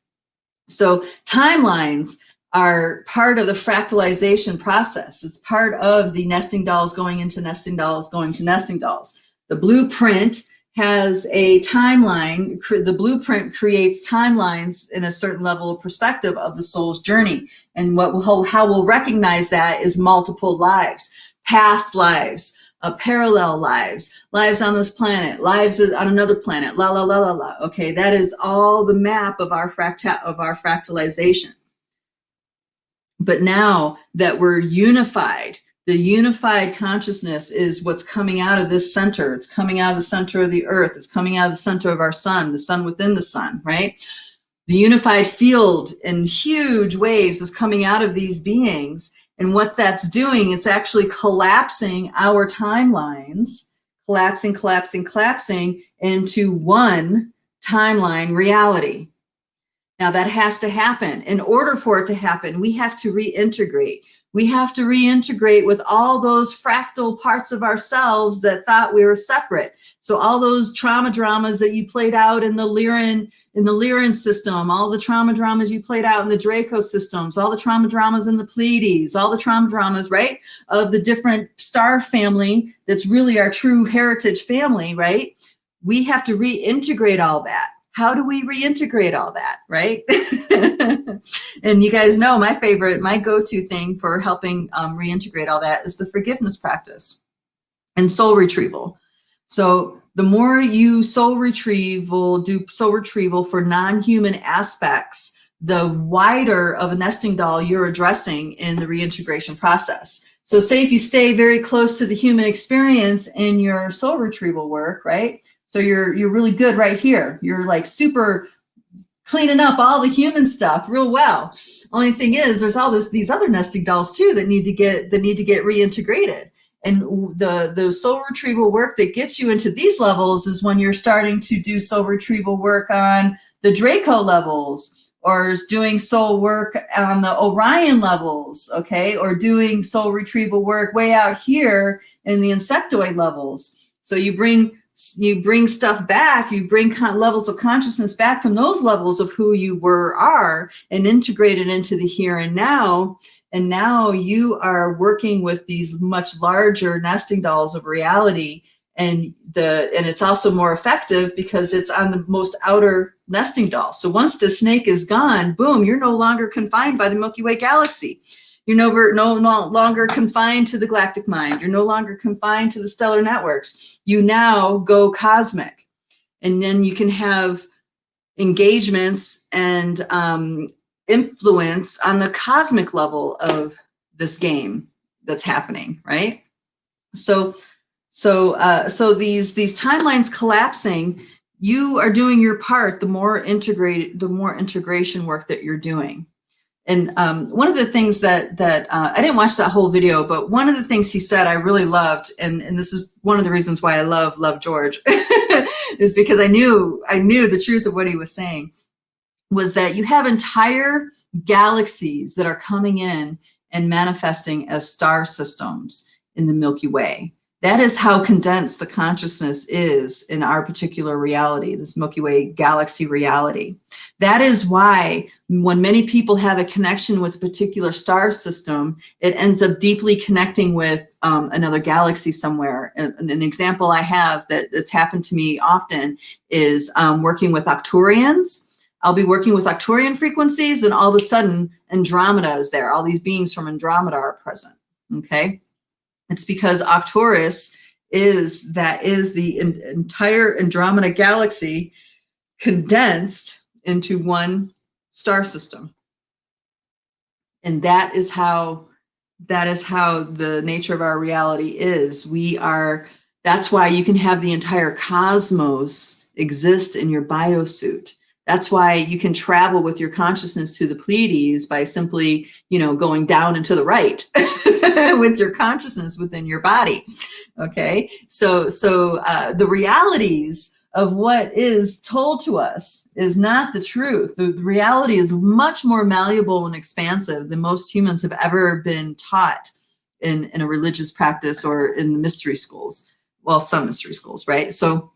So timelines are part of the fractalization process. It's part of the nesting dolls going into nesting dolls, going to nesting dolls. The blueprint has a timeline. The blueprint creates timelines in a certain level of perspective of the soul's journey. And how we'll recognize that is multiple lives. Past lives, parallel lives, lives on this planet, lives on another planet, Okay, that is all the map of our fractalization. But now that we're unified, the unified consciousness is what's coming out of this center. It's coming out of the center of the earth. It's coming out of the center of our sun, the sun within the sun, right? The unified field in huge waves is coming out of these beings. And what that's doing, it's actually collapsing our timelines, collapsing into one timeline reality. Now that has to happen. In order for it to happen, we have to reintegrate. We have to reintegrate with all those fractal parts of ourselves that thought we were separate. So all those trauma dramas that you played out in the Lyran system, all the trauma dramas you played out in the Draco systems, all the trauma dramas in the Pleiades, all the trauma dramas, right, of the different star family that's really our true heritage family, right? We have to reintegrate all that. how do we reintegrate all that, right? And you guys know my go-to thing for helping reintegrate all that is the forgiveness practice and soul retrieval. So the more you do soul retrieval for non-human aspects, the wider of a nesting doll you're addressing in the reintegration process. So say if you stay very close to the human experience in your soul retrieval work, right? So you're really good right here. You're like super cleaning up all the human stuff real well. Only thing is, there's all these other nesting dolls too that need to get reintegrated. And the soul retrieval work that gets you into these levels is when you're starting to do soul retrieval work on the Draco levels, or is doing soul work on the Orion levels, okay? Or doing soul retrieval work way out here in the insectoid levels. So you bring stuff back, you bring levels of consciousness back from those levels of who you are and integrate it into the here and now. And now you are working with these much larger nesting dolls of reality. And it's also more effective because it's on the most outer nesting doll. So once the snake is gone, boom, you're no longer confined by the Milky Way galaxy. You're no longer confined to the galactic mind. You're no longer confined to the stellar networks. You now go cosmic. And then you can have engagements and influence on the cosmic level of this game that's happening, right? So these timelines collapsing, you are doing your part, the more integration work that you're doing. And one of the things that I didn't watch that whole video, but one of the things he said I really loved, and this is one of the reasons why I love George, is because I knew the truth of what he was saying, was that you have entire galaxies that are coming in and manifesting as star systems in the Milky Way. That is how condensed the consciousness is in our particular reality, this Milky Way galaxy reality. That is why when many people have a connection with a particular star system, it ends up deeply connecting with another galaxy somewhere. An example I have that's happened to me often is working with Arcturians. I'll be working with Arcturian frequencies, and all of a sudden Andromeda is there. All these beings from Andromeda are present, okay? It's because Arcturus is the entire Andromeda galaxy condensed into one star system. And that is how the nature of our reality is. That's why you can have the entire cosmos exist in your biosuit. That's why you can travel with your consciousness to the Pleiades by simply, going down and to the right with your consciousness within your body. Okay. So the realities of what is told to us is not the truth. The reality is much more malleable and expansive than most humans have ever been taught in a religious practice or in the mystery schools. Well, some mystery schools, right? So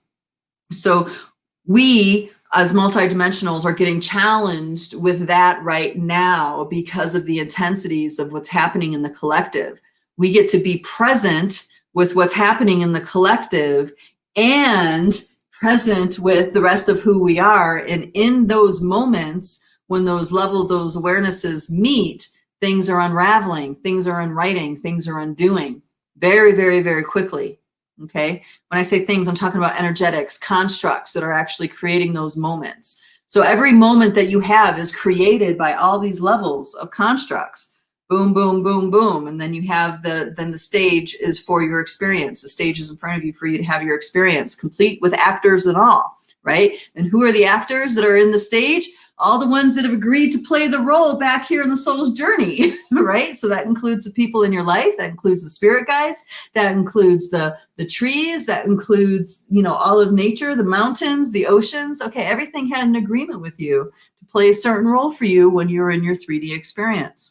we, as multidimensionals, are getting challenged with that right now because of the intensities of what's happening in the collective. We get to be present with what's happening in the collective and present with the rest of who we are. And in those moments, when those levels, those awarenesses meet, things are unraveling, things are unwriting, things are undoing very, very, very quickly. Okay. When I say things, I'm talking about energetics, constructs that are actually creating those moments. So every moment that you have is created by all these levels of constructs. Boom, boom, boom, boom. And then you have then the stage is for your experience. The stage is in front of you for you to have your experience, complete with actors and all, right? And who are the actors that are in the stage? All the ones that have agreed to play the role back here in the soul's journey, right? So that includes the people in your life, that includes the spirit guides, that includes the trees, that includes, all of nature, the mountains, the oceans. Okay, everything had an agreement with you to play a certain role for you when you're in your 3D experience.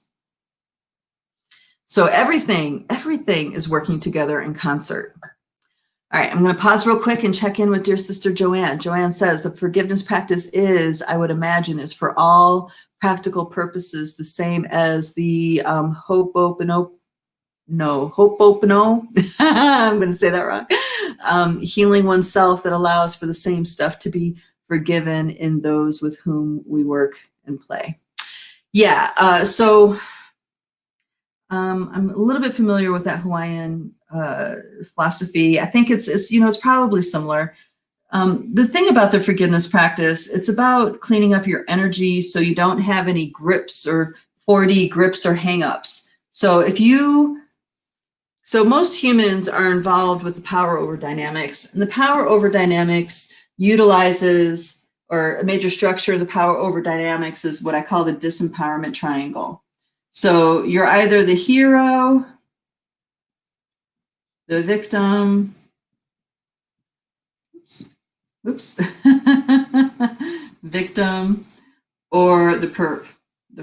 So everything is working together in concert. All right, I'm going to pause real quick and check in with dear sister Joanne. Joanne says the forgiveness practice I would imagine, is for all practical purposes the same as the Ho'oponopono. I'm going to say that wrong. Healing oneself that allows for the same stuff to be forgiven in those with whom we work and play. Yeah, so I'm a little bit familiar with that Hawaiian philosophy. I think it's it's probably similar. The thing about the forgiveness practice, it's about cleaning up your energy so you don't have any grips or 4D grips or hangups. So most humans are involved with the power over dynamics, and the power over dynamics utilizes, or a major structure of the power over dynamics is what I call the disempowerment triangle. So you're either the hero, the victim, victim, or the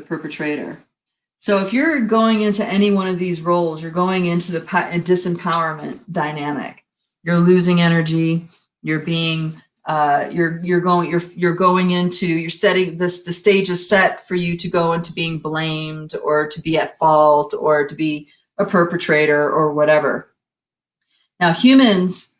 perpetrator. So if you're going into any one of these roles, you're going into the disempowerment dynamic. You're losing energy. You're being you're going into, you're setting this, the stage is set for you to go into being blamed or to be at fault or to be a perpetrator or whatever. Now humans,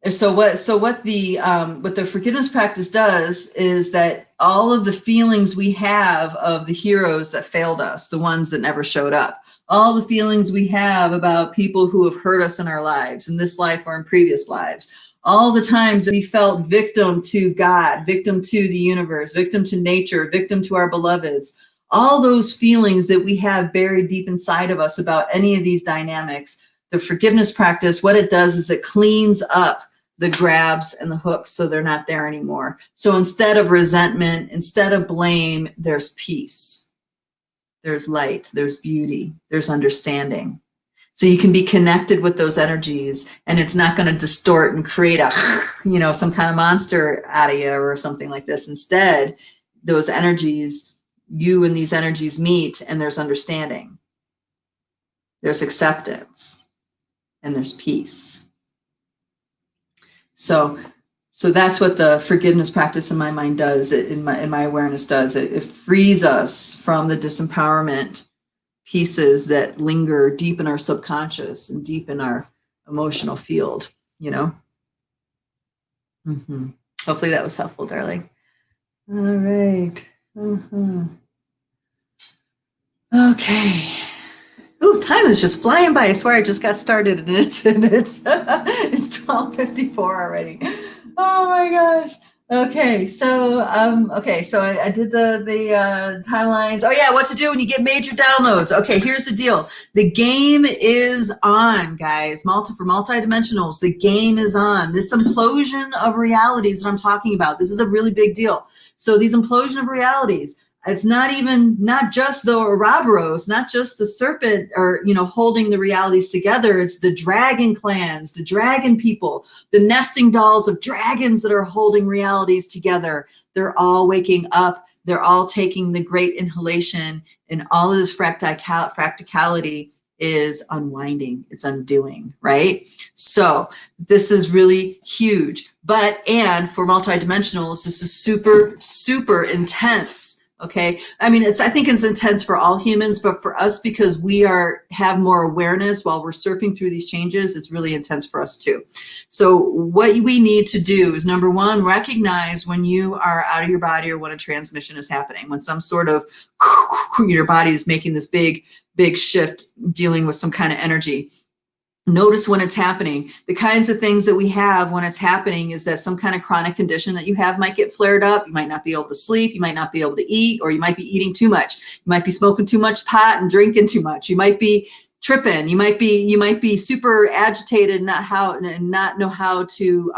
so what the forgiveness practice does is that all of the feelings we have of the heroes that failed us, the ones that never showed up, all the feelings we have about people who have hurt us in our lives, in this life or in previous lives, all the times that we felt victim to God, victim to the universe, victim to nature, victim to our beloveds, all those feelings that we have buried deep inside of us about any of these dynamics, the forgiveness practice, what it does is it cleans up the grabs and the hooks so they're not there anymore. So instead of resentment, instead of blame, there's peace. There's light, there's beauty, there's understanding. So you can be connected with those energies and it's not going to distort and create a, some kind of monster out of you or something like this. Instead, those energies, you and these energies meet and there's understanding. There's acceptance and there's peace. So that's what the forgiveness practice in my mind does, in my awareness does. It frees us from the disempowerment pieces that linger deep in our subconscious and deep in our emotional field, Hopefully that was helpful, darling. All right. Okay. Ooh, time is just flying by. I swear I just got started and it's 12:54 already. Oh my gosh. Okay, so I did the timelines. Oh yeah, what to do when you get major downloads. Okay, here's the deal. The game is on, guys. For multidimensionals, the game is on. This implosion of realities that I'm talking about, this is a really big deal. So these implosion of realities, it's not just the Ouroboros, not just the serpent or, holding the realities together. It's the dragon clans, the dragon people, the nesting dolls of dragons that are holding realities together. They're all waking up. They're all taking the great inhalation, and all of this fractality is unwinding. It's undoing, right? So this is really huge. And for multidimensionals, this is super, super intense. Okay. I mean, I think it's intense for all humans, but for us, because we have more awareness while we're surfing through these changes, it's really intense for us too. So what we need to do is, number one, recognize when you are out of your body or when a transmission is happening, when some sort of your body is making this big shift, dealing with some kind of energy. Notice when it's happening. The kinds of things that we have when it's happening is that some kind of chronic condition that you have might get flared up. You might not be able to sleep. You might not be able to eat, or you might be eating too much. You might be smoking too much pot and drinking too much. You might be tripping. You might be super agitated, and not know how to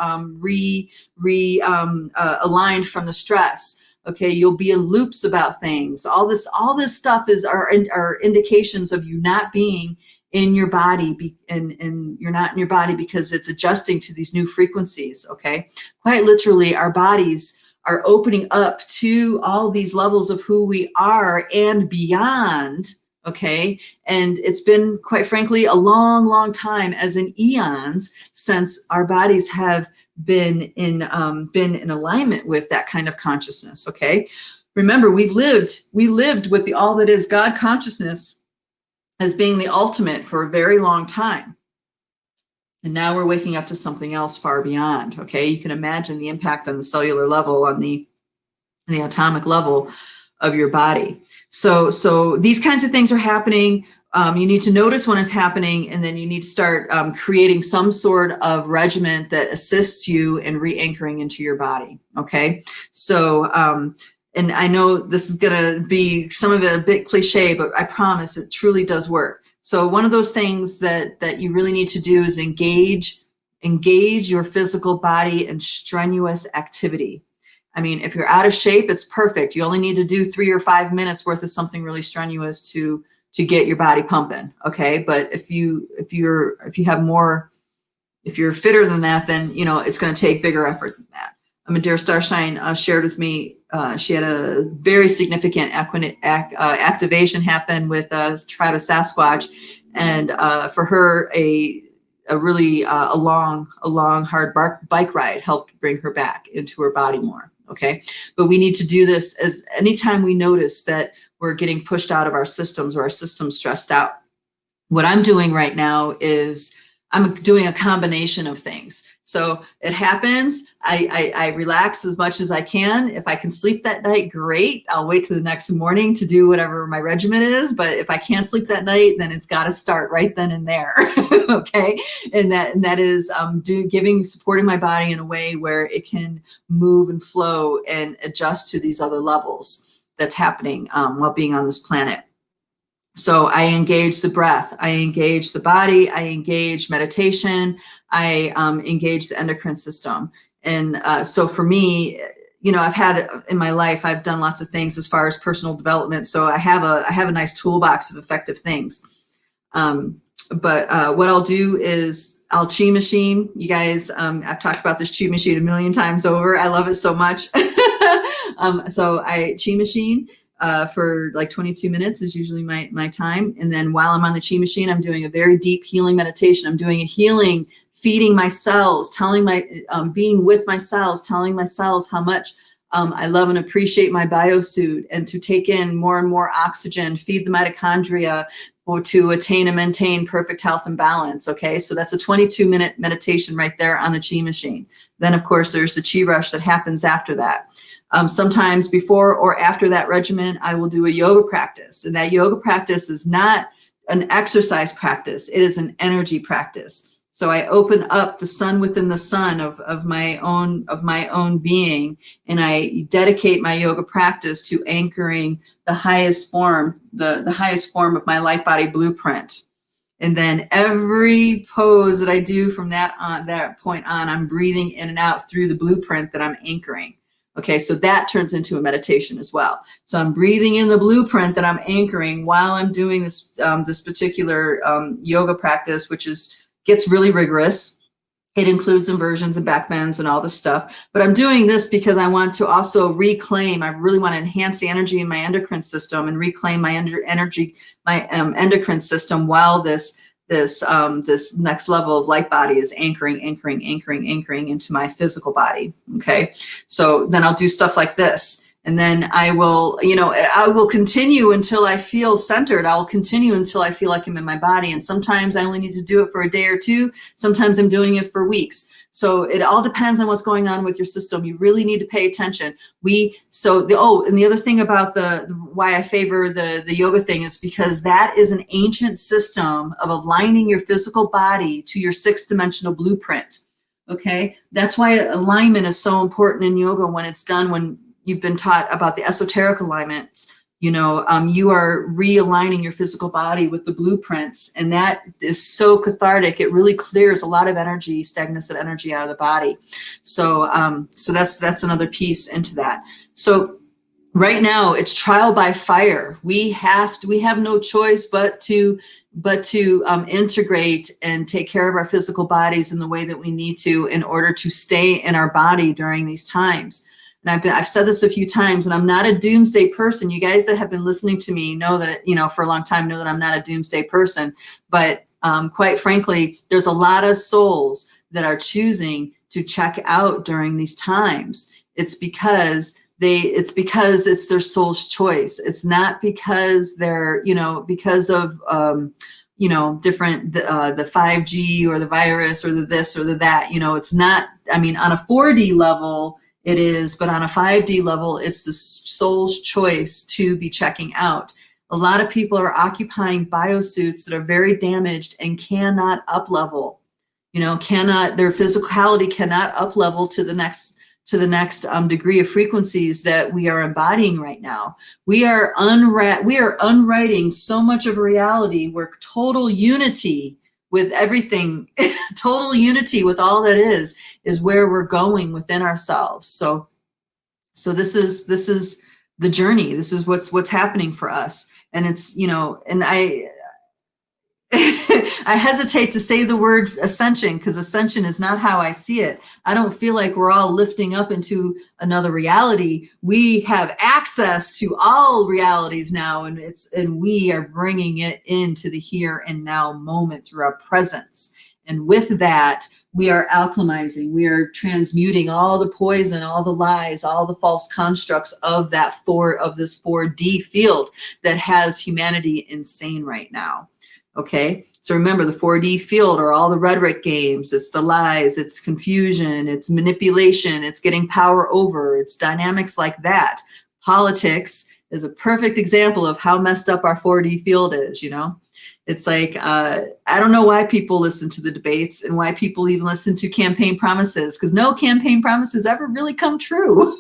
align from the stress. Okay, you'll be in loops about things. All this stuff are indications of you not being in your body, and you're not in your body because it's adjusting to these new frequencies. Okay, quite literally, our bodies are opening up to all these levels of who we are and beyond. Okay, and it's been, quite frankly, a long time, as in eons, since our bodies have been in alignment with that kind of consciousness. Okay, remember, we lived with the all that is God consciousness as being the ultimate for a very long time. And now we're waking up to something else far beyond. Okay, you can imagine the impact on the cellular level, on the atomic level of your body. So these kinds of things are happening. You need to notice when it's happening, and then you need to start creating some sort of regimen that assists you in re-anchoring into your body. Okay, so and I know this is going to be some of it a bit cliche, but I promise it truly does work. So one of those things that you really need to do is engage your physical body in strenuous activity. I mean, if you're out of shape, it's perfect. You only need to do 3 or 5 minutes worth of something really strenuous to get your body pumping. Okay, but if you're fitter than that, then it's going to take bigger effort than that. A dear Starshine shared with me. She had a very significant activation happen with tribe of Sasquatch, and for her, a really long, hard bike ride helped bring her back into her body more. Okay, but we need to do this as anytime we notice that we're getting pushed out of our systems or our systems stressed out. What I'm doing right now is I'm doing a combination of things. So it happens, I relax as much as I can. If I can sleep that night, great. I'll wait till the next morning to do whatever my regimen is. But if I can't sleep that night, then it's got to start right then and there. Okay, and that is supporting my body in a way where it can move and flow and adjust to these other levels that's happening while being on this planet. So I engage the breath, I engage the body, I engage meditation, I engage the endocrine system. And so for me, I've had in my life, I've done lots of things as far as personal development. So I have a nice toolbox of effective things. But what I'll do is I'll chi machine. You guys, I've talked about this chi machine a million times over. I love it so much. So I chi machine. For like 22 minutes is usually my time. And then while I'm on the chi machine, I'm doing a very deep healing meditation. I'm doing a healing, feeding my cells, being with my cells, telling my cells how much I love and appreciate my biosuit, and to take in more and more oxygen, feed the mitochondria, or to attain and maintain perfect health and balance. Okay, so that's a 22-minute meditation right there on the chi machine. Then of course there's the chi rush that happens after that. Sometimes before or after that regimen, I will do a yoga practice. And that yoga practice is not an exercise practice. It is an energy practice. So I open up the sun within the sun of my own being, and I dedicate my yoga practice to anchoring the highest form, the highest form of my Lightbody blueprint. And then every pose that I do from that point on, I'm breathing in and out through the blueprint that I'm anchoring. Okay, so that turns into a meditation as well. So I'm breathing in the blueprint that I'm anchoring while I'm doing this particular yoga practice, which gets really rigorous. It includes inversions and back bends and all this stuff. But I'm doing this because I want to also reclaim. I really want to enhance the energy in my endocrine system and reclaim my endocrine system while this next level of Lightbody is anchoring into my physical body. Okay, so then I'll do stuff like this, and then I will continue until I feel centered. I'll continue until I feel like I'm in my body, and sometimes I only need to do it for a day or two. Sometimes I'm doing it for weeks. So it all depends on what's going on with your system. You really need to pay attention. And the other thing about why I favor the yoga thing is because that is an ancient system of aligning your physical body to your 6-dimensional blueprint. Okay, that's why alignment is so important in yoga when it's done, when you've been taught about the esoteric alignments. You are realigning your physical body with the blueprints, and that is so cathartic. It really clears a lot of energy, stagnant energy out of the body. So that's another piece into that. So right now it's trial by fire. We have no choice but to integrate and take care of our physical bodies in the way that we need to in order to stay in our body during these times. And I've said this a few times, and I'm not a doomsday person. You guys that have been listening to me know that, for a long time, know that I'm not a doomsday person. But quite frankly, there's a lot of souls that are choosing to check out during these times. It's because it's their soul's choice. It's not because they're, because of you know, different, the 5G or the virus or the this or the that, you know, it's not, I mean, on a 4D level, it is, but on a 5D level, it's the soul's choice to be checking out. A lot of people are occupying biosuits that are very damaged and cannot up level, you know, their physicality cannot up level to the next degree of frequencies that we are embodying right now. We are unwriting so much of reality where total unity with everything, total unity with all that is where we're going within ourselves. So this is the journey. This is what's happening for us. And it's, you know, and I hesitate to say the word ascension, because ascension is not how I see it. I don't feel like we're all lifting up into another reality. We have access to all realities now, and we are bringing it into the here and now moment through our presence. And with that, we are alchemizing. We are transmuting all the poison, all the lies, all the false constructs of this 4D field that has humanity insane right now. Okay, so remember, the 4D field are all the rhetoric games. It's the lies, it's confusion, it's manipulation, it's getting power over, it's dynamics like that. Politics is a perfect example of how messed up our 4D field is, you know? It's like, I don't know why people listen to the debates and why people even listen to campaign promises, because no campaign promises ever really come true.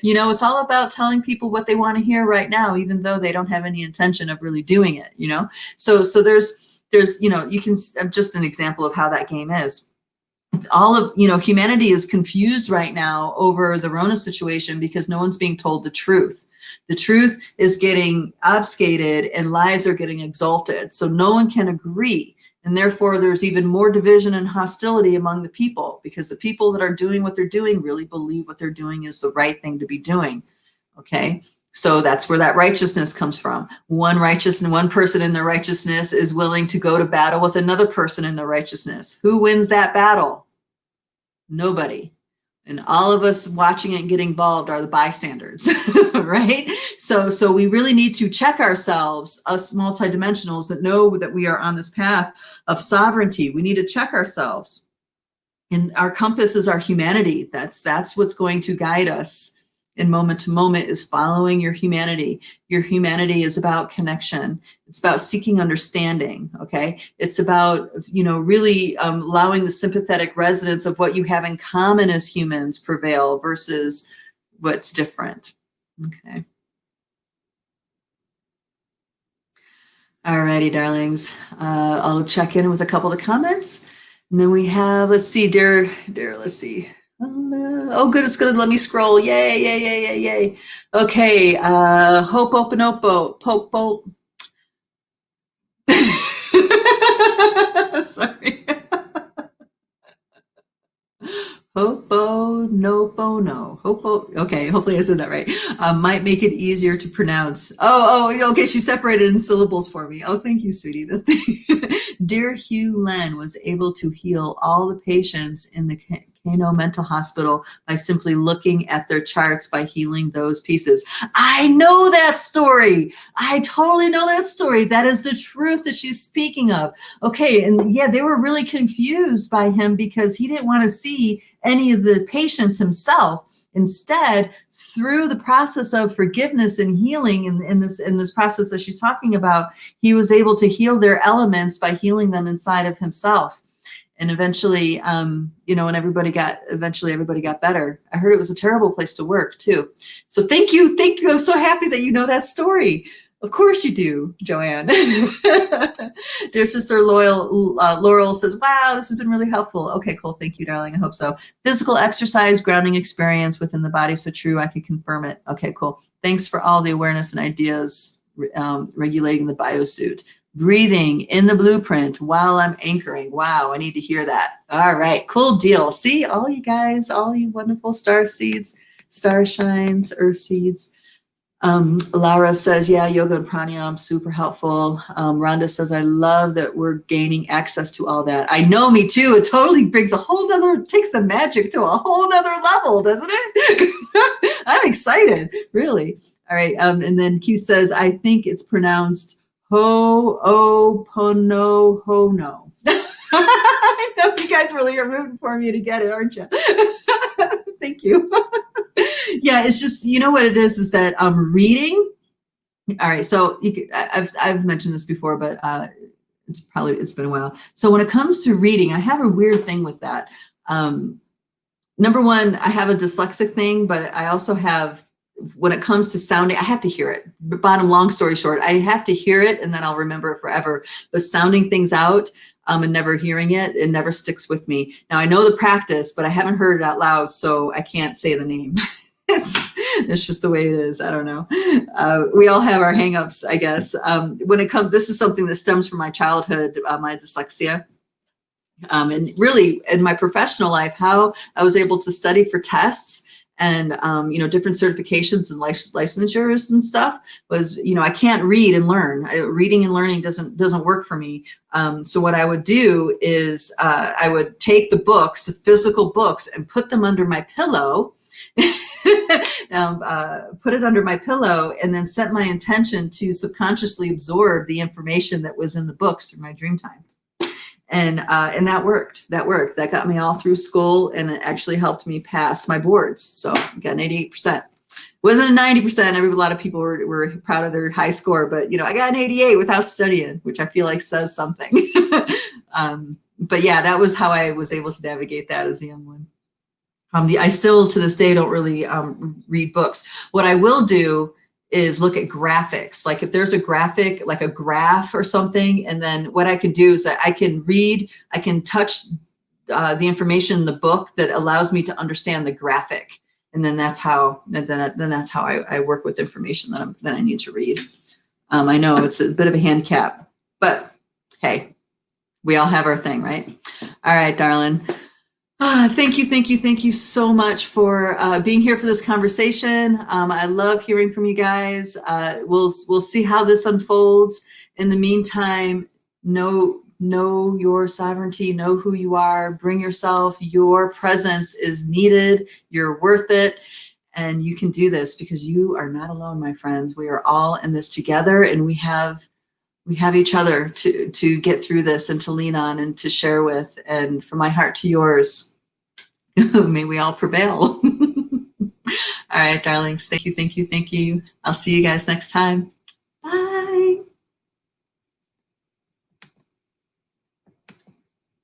You know, it's all about telling people what they want to hear right now, even though they don't have any intention of really doing it, you know? So there's, you know, you can, just an example of how that game is. All of, you know, humanity is confused right now over the Rona situation because no one's being told the truth. The truth is getting obfuscated and lies are getting exalted. So no one can agree. And therefore, there's even more division and hostility among the people, because the people that are doing what they're doing really believe what they're doing is the right thing to be doing. Okay, so that's where that righteousness comes from. One person in their righteousness is willing to go to battle with another person in their righteousness. Who wins that battle? Nobody. And all of us watching it and getting involved are the bystanders, right? So we really need to check ourselves, us multidimensionals that know that we are on this path of sovereignty. We need to check ourselves. And our compass is our humanity. That's what's going to guide us in moment to moment, is following your humanity. Your humanity is about connection. It's about seeking understanding, okay? It's about, you know, really allowing the sympathetic resonance of what you have in common as humans prevail versus what's different, okay? Alrighty, darlings. I'll check in with a couple of the comments. And then we have, let's see, dear, let's see. Oh, good, it's gonna let me scroll. Yay, yay, yay, yay, yay. Okay, Hope Openopo, Pope. Sorry. Hopo no bono. Hopo. Okay, hopefully I said that right. Might make it easier to pronounce. Oh, okay. She separated in syllables for me. Oh, thank you, sweetie. Dear Hugh Len was able to heal all the patients in the Kano Mental Hospital by simply looking at their charts by healing those pieces. I know that story. I totally know that story. That is the truth that she's speaking of. Okay, and yeah, they were really confused by him because he didn't want to see any of the patients himself. Instead, through the process of forgiveness and healing in this process that she's talking about, he was able to heal their elements by healing them inside of himself. And eventually, you know, and everybody got better. I heard it was a terrible place to work too. So thank you. I'm so happy that you know that story. Of course you do, Joanne. Dear sister Laurel says, wow, this has been really helpful. Okay, cool. Thank you, darling. I hope so. Physical exercise, grounding experience within the body. So true. I can confirm it. Okay, cool. Thanks for all the awareness and ideas regulating the biosuit. Breathing in the blueprint while I'm anchoring. Wow, I need to hear that. All right, cool deal. See, all you guys, all you wonderful star seeds, star shines, earth seeds. Laura says, yeah, yoga and pranayama, super helpful. Rhonda says, I love that we're gaining access to all that. I know, me too. It totally brings takes the magic to a whole nother level, doesn't it? I'm excited, really. All right, and then Keith says, I think it's pronounced Ho'oponopono. I know you guys really are rooting for me to get it, aren't you? Thank you. Yeah, it's just, you know what it is that reading. All right, so I've mentioned this before, but it's been a while. So when it comes to reading, I have a weird thing with that. Number one, I have a dyslexic thing, but I also have, when it comes to sounding, I have to hear it. Long story short, I have to hear it and then I'll remember it forever. But sounding things out and never hearing it, it never sticks with me. Now I know the practice, but I haven't heard it out loud, so I can't say the name. It's just the way it is. I don't know. We all have our hangups, I guess. When it comes, this is something that stems from my childhood, my dyslexia. And really in my professional life, how I was able to study for tests and, different certifications and licensures and stuff was, I can't read and learn. Reading and learning doesn't work for me. So what I would do is I would take the books, the physical books, and put them under my pillow. Put it under my pillow and then set my intention to subconsciously absorb the information that was in the books through my dream time. And that worked. That got me all through school, and it actually helped me pass my boards. So I got an 88%. Wasn't a 90%. A lot of people were proud of their high score, but I got an 88 without studying, which I feel like says something. But yeah, that was how I was able to navigate that as a young one. I still to this day don't really read books. What I will do is look at graphics. Like if there's a graphic, like a graph or something, and then what I can do is that I can read, I can touch the information in the book that allows me to understand the graphic. And then that's how, that's how I work with information that I need to read. I know it's a bit of a handicap, but hey, we all have our thing, right? All right, darling. Thank you so much for being here for this conversation. I love hearing from you guys. We'll see how this unfolds. In the meantime, know your sovereignty, know who you are, bring yourself. Your presence is needed. You're worth it. And you can do this because you are not alone, my friends. We are all in this together, and we have each other to get through this and to lean on and to share with. And from my heart to yours, may we all prevail. All right, darlings. Thank you. I'll see you guys next time.